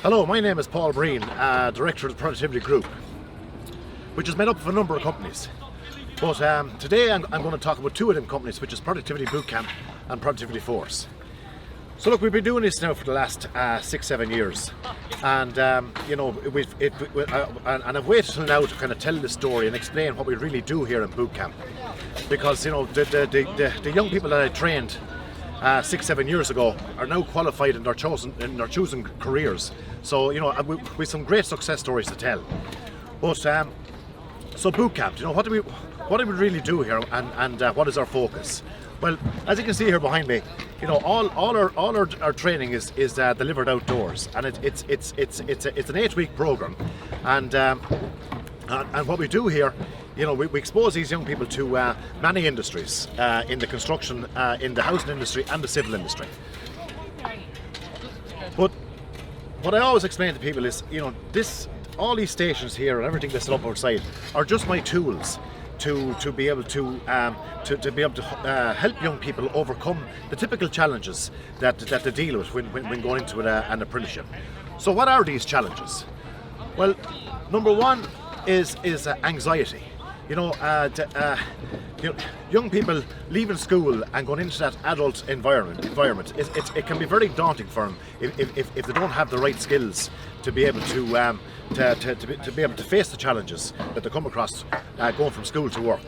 Hello, my name is Paul Breen, Director of the Productivity Group, which is made up of a number of companies. But today I'm going to talk about two of them companies, which is Productivity Bootcamp and Productivity Force. So look, we've been doing this now for the last 6-7 years, and and I've waited till now to kind of tell the story and explain what we really do here in Bootcamp, because the young people that I trained 6-7 years ago are now qualified in their chosen careers. So we've some great success stories to tell. But so Bootcamp, what do we really do here, and what is our focus? Well, as you can see here behind me, all our training is delivered outdoors, and it's an 8-week program, and what we do here, we expose these young people to many industries, in the construction, in the housing industry and the civil industry. But what I always explain to people is, all these stations here and everything that's set up outside are just my tools to be able to help young people overcome the typical challenges that they deal with when going into an apprenticeship. So what are these challenges? Well, number one is anxiety. Young people leaving school and going into that adult environment, it can be very daunting for them if they don't have the right skills to be able to be able to face the challenges that they come across going from school to work.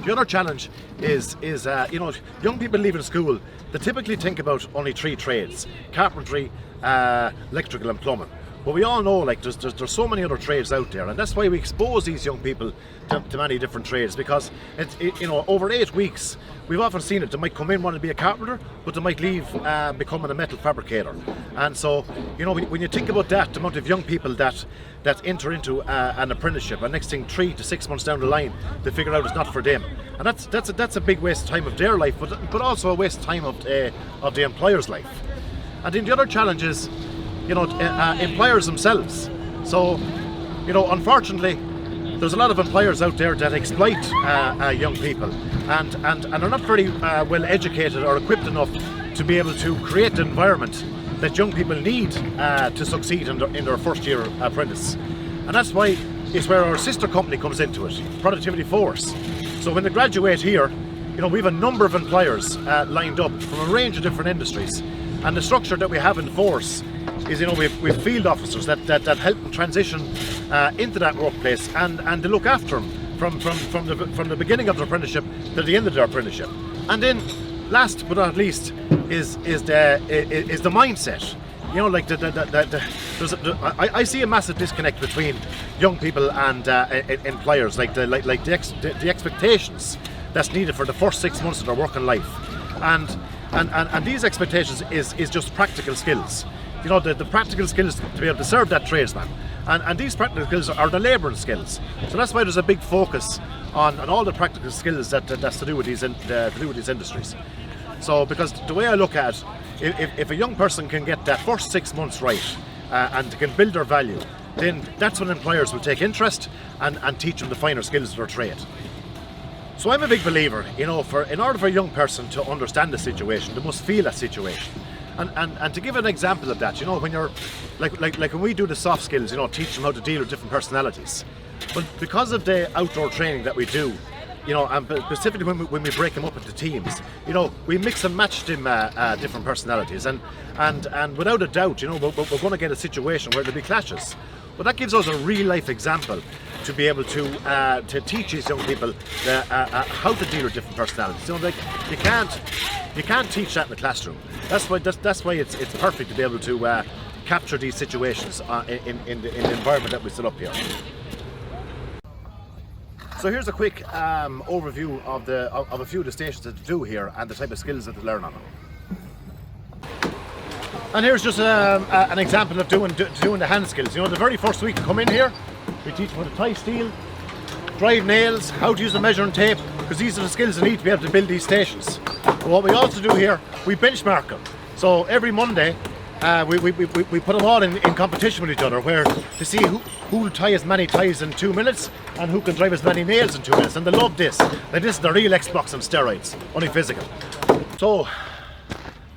The other challenge is young people leaving school, they typically think about only 3 trades: carpentry, electrical and plumbing. But we all know, there's so many other trades out there, and that's why we expose these young people to many different trades, because over 8 weeks we've often seen it. They might come in wanting to be a carpenter, but they might leave becoming a metal fabricator. And so when you think about that, the amount of young people that enter into an apprenticeship, and next thing 3 to 6 months down the line they figure out it's not for them, and that's a big waste of time of their life, but also a waste of time of the employer's life. And then the other challenge is employers themselves. So, unfortunately, there's a lot of employers out there that exploit young people, and are not very well educated or equipped enough to be able to create the environment that young people need to succeed in their first year apprentice. And that's why it's where our sister company comes into it, Productivity Force. So when they graduate here, we have a number of employers lined up from a range of different industries, and the structure that we have in Force is, we have field officers that help them transition into that workplace, and they look after them from the beginning of their apprenticeship to the end of their apprenticeship. And then, last but not least, is the mindset. I see a massive disconnect between young people and employers, the expectations that's needed for the first 6 months of their working life, and these expectations is just practical skills. The practical skills to be able to serve that tradesman, and these practical skills are the labouring skills. So that's why there's a big focus on all the practical skills that's to do with these industries. So, because the way I look at it, if a young person can get that first 6 months right, and can build their value, then that's when employers will take interest and teach them the finer skills of their trade. So I'm a big believer, in order for a young person to understand the situation, they must feel that situation. And to give an example of that, when you're like when we do the soft skills, teach them how to deal with different personalities. But because of the outdoor training that we do, and specifically when we break them up into teams, we mix and match them different personalities, and without a doubt, we're going to get a situation where there'll be clashes. But that gives us a real life example to be able to teach these young people how to deal with different personalities. You can't teach that in the classroom. That's why it's perfect to be able to capture these situations in the environment that we set up here. So here's a quick overview of a few of the stations that they do here and the type of skills that they learn on them. And here's just an example of doing the hand skills. The very first week you come in here, we teach them how to tie steel, drive nails, how to use the measuring tape, because these are the skills they need to be able to build these stations. But what we also do here, we benchmark them. So every Monday, we put them all in competition with each other, where to see who will tie as many ties in 2 minutes and who can drive as many nails in 2 minutes. And they love this. Like, this is the real Xbox on steroids, only physical. So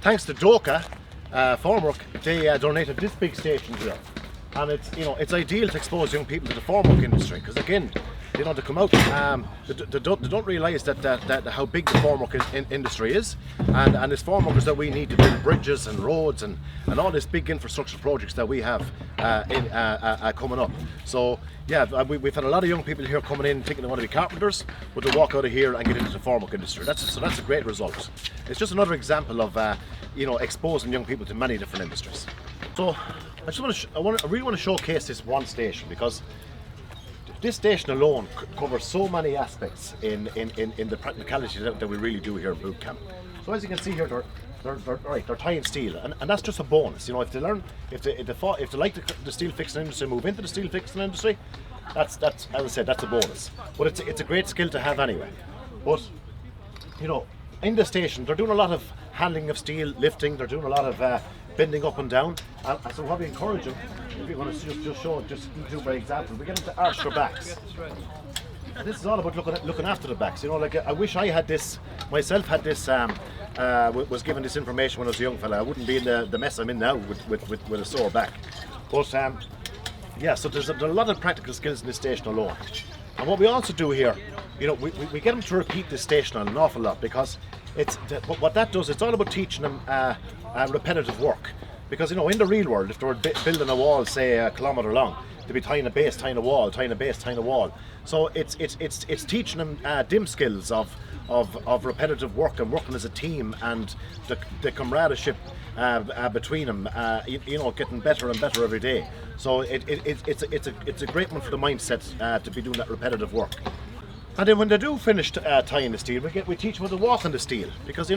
thanks to Doka, formwork, they donated this big station here, and it's ideal to expose young people to the formwork industry, because again, to come out, they don't realise that how big the formwork industry is, and it's formworkers that we need to build bridges and roads and all these big infrastructure projects that we have coming up. So yeah, we've had a lot of young people here coming in thinking they want to be carpenters, but they walk out of here and get into the formwork industry. That's a great result. It's just another example of exposing young people to many different industries. So I really want to showcase this one station, because this station alone covers so many aspects in the practicality that we really do here in boot camp. So as you can see here, they're tying steel, and that's just a bonus. If they learn, if they like the steel fixing industry, move into the steel fixing industry, that's as I said, that's a bonus. But it's a great skill to have anyway. But in the station, they're doing a lot of handling of steel, lifting. They're doing a lot of bending up and down. And so what we encourage them, if you want to just show, just do for example, we get them to arch their backs. And this is all about looking after the backs. Like I wish I had this myself. Had this was given this information when I was a young fella, I wouldn't be in the mess I'm in now with a sore back. But yeah, so there's a lot of practical skills in this station alone. And what we also do here, we get them to repeat this station an awful lot, because what that does, it's all about teaching them repetitive work. Because in the real world, if they were building a wall, say a kilometre long, they'd be tying a base, tying a wall, tying a base, tying a wall. So it's teaching them dim skills of repetitive work and working as a team, and the camaraderie between them, getting better and better every day. So it's a great one for the mindset to be doing that repetitive work. And then when they do finish tying the steel, we teach them how to walk on the steel, because if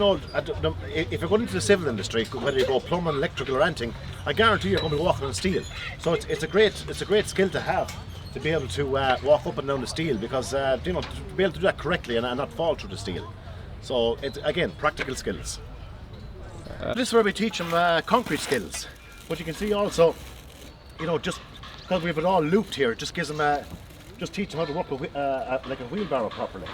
you're going into the civil industry, whether you go plumbing, electrical or anything, I guarantee you're going to be walking on steel. So it's a great skill to have, to be able to walk up and down the steel, because to be able to do that correctly and not fall through the steel. So it's again practical skills. This is where we teach them concrete skills. But you can see also, just because we have it all looped here, it just gives them just teach them how to work like a wheelbarrow properly.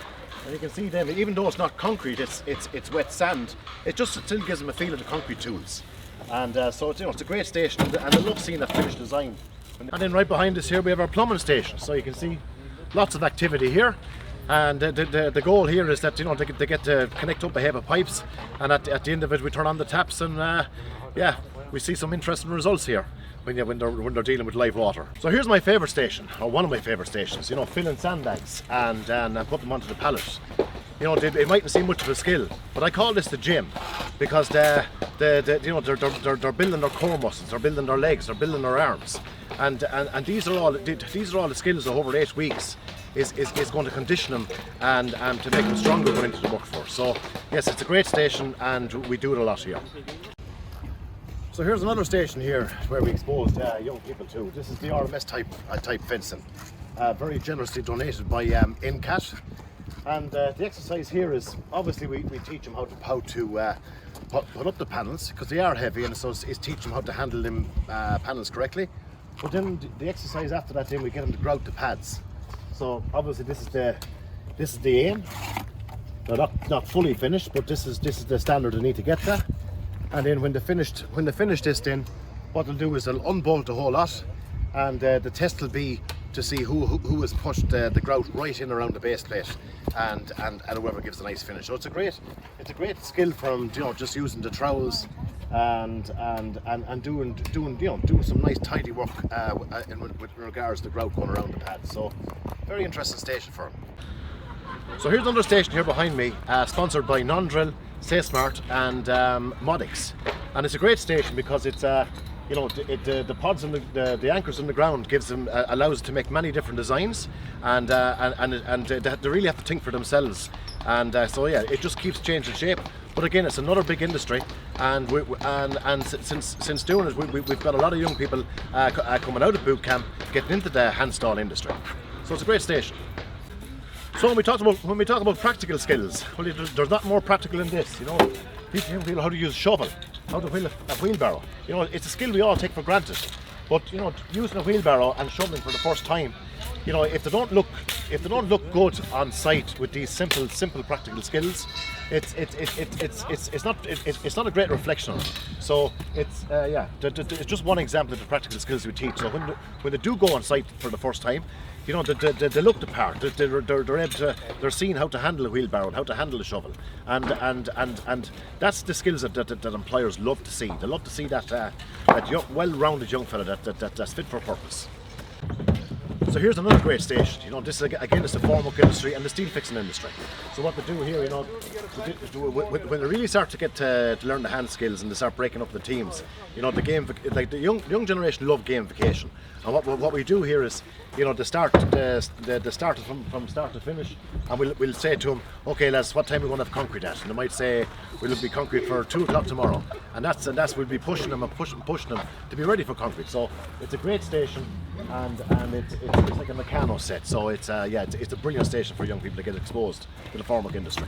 And you can see them, even though it's not concrete, it's wet sand, it just still gives them a feel of the concrete tools. And so it's a great station, and I love seeing that finished design. And then right behind us here we have our plumbing station, so you can see lots of activity here. And the goal here is that they get to connect up a heap of pipes, and at the end of it we turn on the taps, and yeah, we see some interesting results here when they're dealing with live water. So here's my favourite station, or one of my favourite stations. Filling sandbags and put them onto the pallet. It mightn't seem much of a skill, but I call this the gym, because they're building their core muscles, they're building their legs, they're building their arms, and these are all the skills that over 8 weeks is going to condition them and to make them stronger going into the workforce. So yes, it's a great station, and we do it a lot here. So here's another station here where we exposed young people to. This is the RMS type fencing, very generously donated by NCAT. And the exercise here is, obviously we teach them how to put up the panels, because they are heavy, and so it's teach them how to handle them panels correctly. But then the exercise after that, then we get them to grout the pads. So obviously this is the aim. They're not fully finished, but this is the standard they need to get that. And then when they finish this, then what they'll do is they'll unbolt the whole lot, and the test will be to see who has pushed the grout right in around the base plate, and whoever gives a nice finish. So it's a great skill from just using the trowels and doing some nice tidy work with regards to the grout going around the pad. So very interesting station for them. So here's another station here behind me, sponsored by Non-Drill, Stay Smart and Modix, and it's a great station because it's the pods and the anchors in the ground gives them allows to make many different designs, and they really have to think for themselves, and so yeah, it just keeps changing shape. But again, it's another big industry, and since doing it, we've got a lot of young people coming out of boot camp getting into the handstall industry. So it's a great station. So when we talk about practical skills, well, there's not more practical than this. Teaching people how to use a shovel, how to wheel a wheelbarrow. It's a skill we all take for granted. But using a wheelbarrow and shoveling for the first time if they don't look good on site with these simple practical skills, it's not a great reflection on them. So it's just one example of the practical skills we teach. So when they do go on site for the first time, they look the part. They're seeing how to handle a wheelbarrow and how to handle a shovel, and that's the skills that employers love to see. They love to see that well-rounded young fella that's fit for purpose. So here's another great station. This is again the formwork industry and the steel fixing industry. So what they do here, when they really start to get to learn the hand skills and they start breaking up the teams, the young generation love gamification. And what we do here is, they start from start to finish, and we'll say to them, okay, lads, what time are we going to have concrete at? And they might say we'll be concrete for 2 o'clock tomorrow, and that's we'll be pushing them to be ready for concrete. So it's a great station, and it's like a Meccano set. So it's a brilliant station for young people to get exposed to the formwork industry.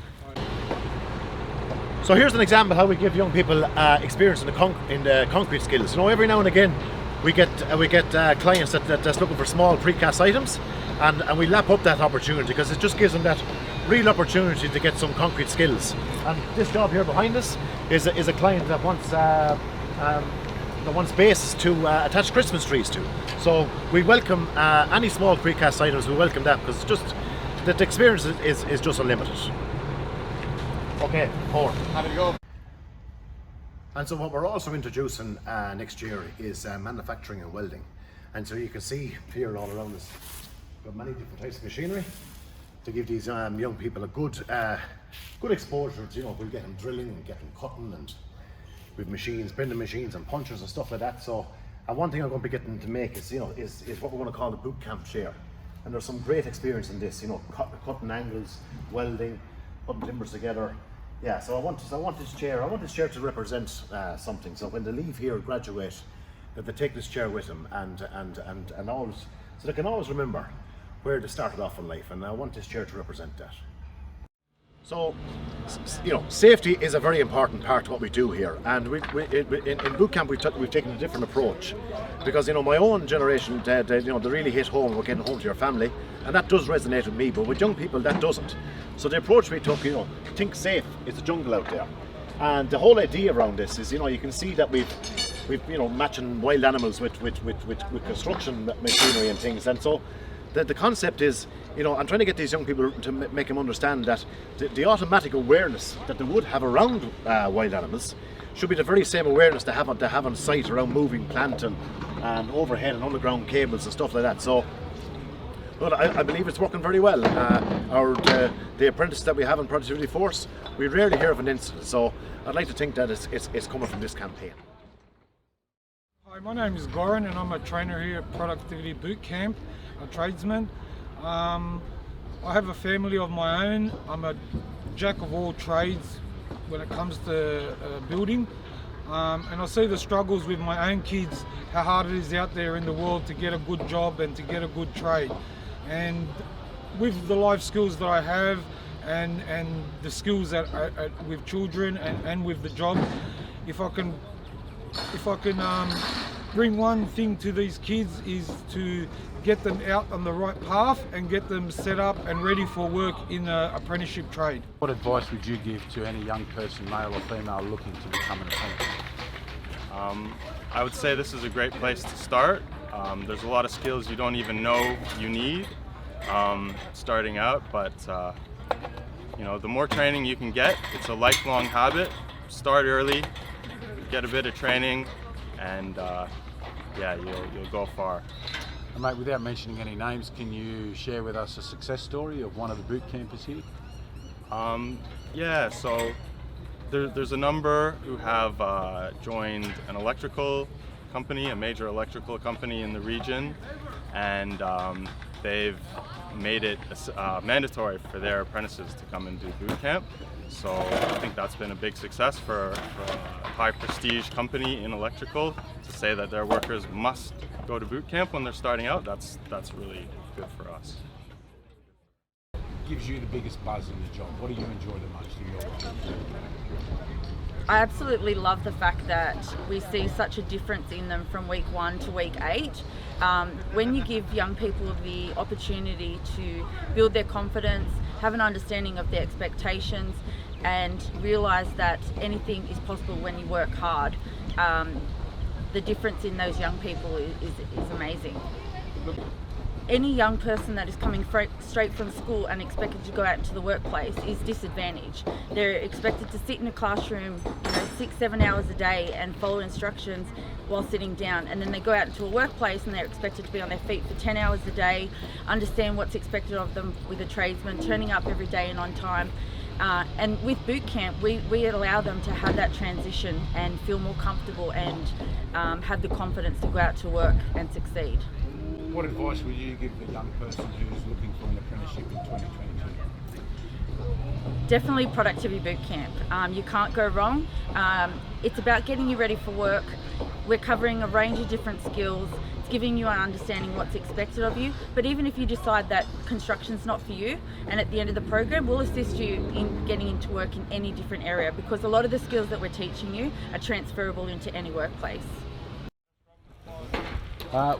So here's an example how we give young people experience in the concrete skills. Every now and again we get clients that's looking for small precast items, and we lap up that opportunity because it just gives them that real opportunity to get some concrete skills. And this job here behind us is a client that wants bases to attach Christmas trees to. So we welcome any small precast items. We welcome that because the experience is just unlimited. Okay, Paul. Happy to go. And so what we're also introducing next year is manufacturing and welding. And so you can see here all around us, we've got many different types of machinery to give these young people a good exposure to, we'll get them drilling and get them cutting, and with machines, bending machines and punchers and stuff like that. So one thing I'm going to be getting to make is what we're going to call the boot camp chair. And there's some great experience in this, cutting angles, welding, putting timbers together. Yeah, so I want this chair to represent something. So when they leave here, graduate, that they take this chair with them and always, so they can always remember where they started off in life. And I want this chair to represent that. So, safety is a very important part of what we do here, and in bootcamp we've taken a different approach, because my own generation, they really hit home with getting home to your family, and that does resonate with me. But with young people, that doesn't. So the approach we took, think safe. It's a jungle out there, and the whole idea around this is, you can see that we've matching wild animals with construction machinery and things, and so. The concept is, I'm trying to get these young people to make them understand that the automatic awareness that they would have around wild animals should be the very same awareness they have on site around moving plant and overhead and underground cables and stuff like that. So, I believe it's working very well. The apprentices that we have in Productivity Force, we rarely hear of an incident. So I'd like to think that it's coming from this campaign. Hi, my name is Goran and I'm a trainer here at Productivity Bootcamp, a tradesman. I have a family of my own. I'm a jack of all trades when it comes to building, and I see the struggles with my own kids, how hard it is out there in the world to get a good job and to get a good trade. And with the life skills that I have and the skills that with children and with the job, if I can bring one thing to these kids is to get them out on the right path and get them set up and ready for work in an apprenticeship trade. What advice would you give to any young person, male or female, looking to become an apprentice? I would say this is a great place to start. There's a lot of skills you don't even know you need starting out, but the more training you can get, it's a lifelong habit. Start early, get a bit of training, and you'll go far. And mate, without mentioning any names, can you share with us a success story of one of the boot campers here? So there's a number who have joined an electrical company, a major electrical company in the region, and they've made it mandatory for their apprentices to come and do boot camp. So I think that's been a big success for a high prestige company in electrical to say that their workers must go to boot camp when they're starting out. That's really good for us. gives you the biggest buzz in your job? What do you enjoy the most in your role? I absolutely love the fact that we see such a difference in them from week 1 to week 8. When you give young people the opportunity to build their confidence, have an understanding of their expectations, and realise that anything is possible when you work hard, the difference in those young people is amazing. Any young person that is coming straight from school and expected to go out into the workplace is disadvantaged. They're expected to sit in a classroom 6-7 hours a day and follow instructions while sitting down, and then they go out into a workplace and they're expected to be on their feet for 10 hours a day, understand what's expected of them with a tradesman, turning up every day and on time. And with boot camp, we allow them to have that transition and feel more comfortable and have the confidence to go out to work and succeed. What advice would you give the young person who's looking for an apprenticeship in 2022? Definitely Productivity Bootcamp. You can't go wrong. It's about getting you ready for work. We're covering a range of different skills. It's giving you an understanding what's expected of you. But even if you decide that construction's not for you, and at the end of the program, we'll assist you in getting into work in any different area, because a lot of the skills that we're teaching you are transferable into any workplace.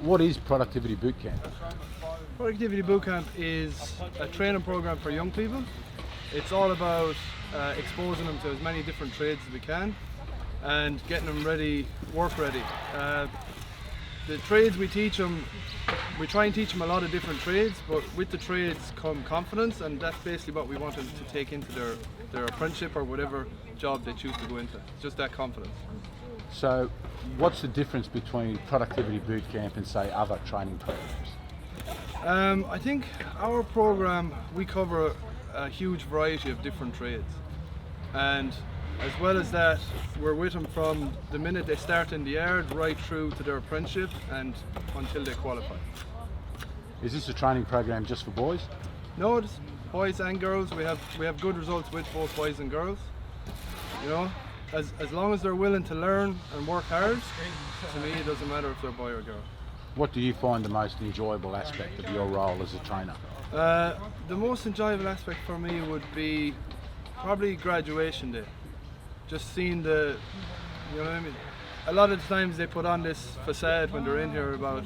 What is Productivity Bootcamp? Productivity Bootcamp is a training program for young people. It's all about exposing them to as many different trades as we can and getting them ready, work ready. The trades we teach them, we try and teach them a lot of different trades, but with the trades come confidence, and that's basically what we want them to take into their apprenticeship or whatever job they choose to go into. Just that confidence. So what's the difference between Productivity Bootcamp and, say, other training programs? I think our program, we cover a huge variety of different trades, and as well as that, we're with them from the minute they start in the yard right through to their apprenticeship and until they qualify. Is this a training program just for boys? No, it's boys and girls. We have good results with both boys and girls. You know, as long as they're willing to learn and work hard, to me it doesn't matter if they're boy or girl. What do you find the most enjoyable aspect of your role as a trainer? The most enjoyable aspect for me would be probably graduation day. Just seeing the, you know what I mean? A lot of the times they put on this facade when they're in here about,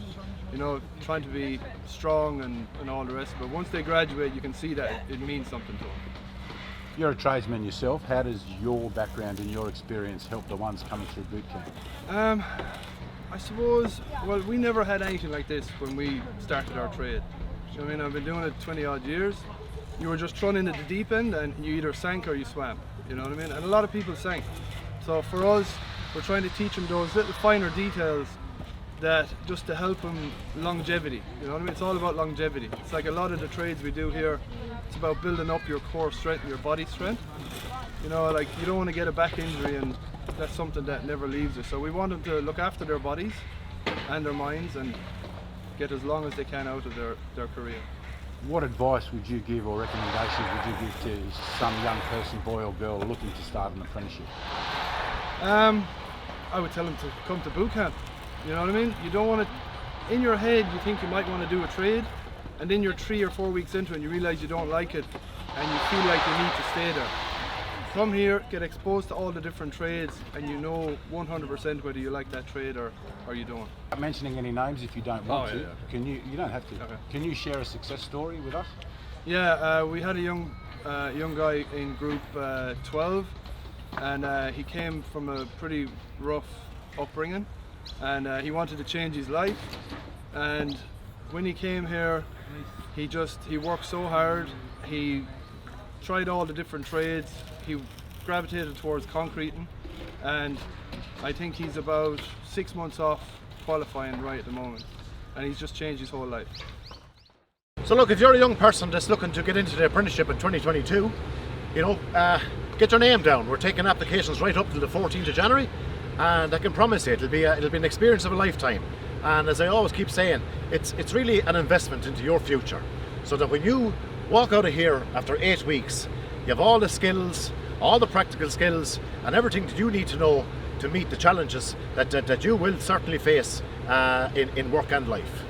you know, trying to be strong and all the rest, but once they graduate you can see that it means something to them. You're a tradesman yourself. How does your background and your experience help the ones coming through boot camp? I suppose, well, we never had anything like this when we started our trade. You know what I mean? I've been doing it 20 odd years. You were just thrown into the deep end and you either sank or you swam. You know what I mean? And a lot of people sank. So for us, we're trying to teach them those little finer details that just to help them longevity. You know what I mean? It's all about longevity. It's like a lot of the trades we do here, it's about building up your core strength and your body strength. You know, like you don't want to get a back injury, and that's something that never leaves us. So we want them to look after their bodies and their minds and get as long as they can out of their career. What advice would you give or recommendations would you give to some young person, boy or girl, looking to start an apprenticeship? I would tell them to come to boot camp. You know what I mean? You don't want to, in your head you think you might want to do a trade, and then you're 3 or 4 weeks into it and you realise you don't like it and you feel like you need to stay there. Come here, get exposed to all the different trades, and you know 100% whether you like that trade or you don't. Not mentioning any names if you don't want to. Yeah. Can you don't have to. Okay. Can you share a success story with us? Yeah, we had a young guy in group 12, and he came from a pretty rough upbringing, and he wanted to change his life. And when he came here, he worked so hard. He tried all the different trades. He gravitated towards concreting, and I think he's about 6 months off qualifying right at the moment, and he's just changed his whole life. So look, if you're a young person that's looking to get into the apprenticeship in 2022, you know, get your name down. We're taking applications right up to the 14th of January, and I can promise you it'll be an experience of a lifetime. And as I always keep saying, it's really an investment into your future, so that when you walk out of here after 8 weeks, you have all the skills, all the practical skills, and everything that you need to know to meet the challenges that you will certainly face in work and life.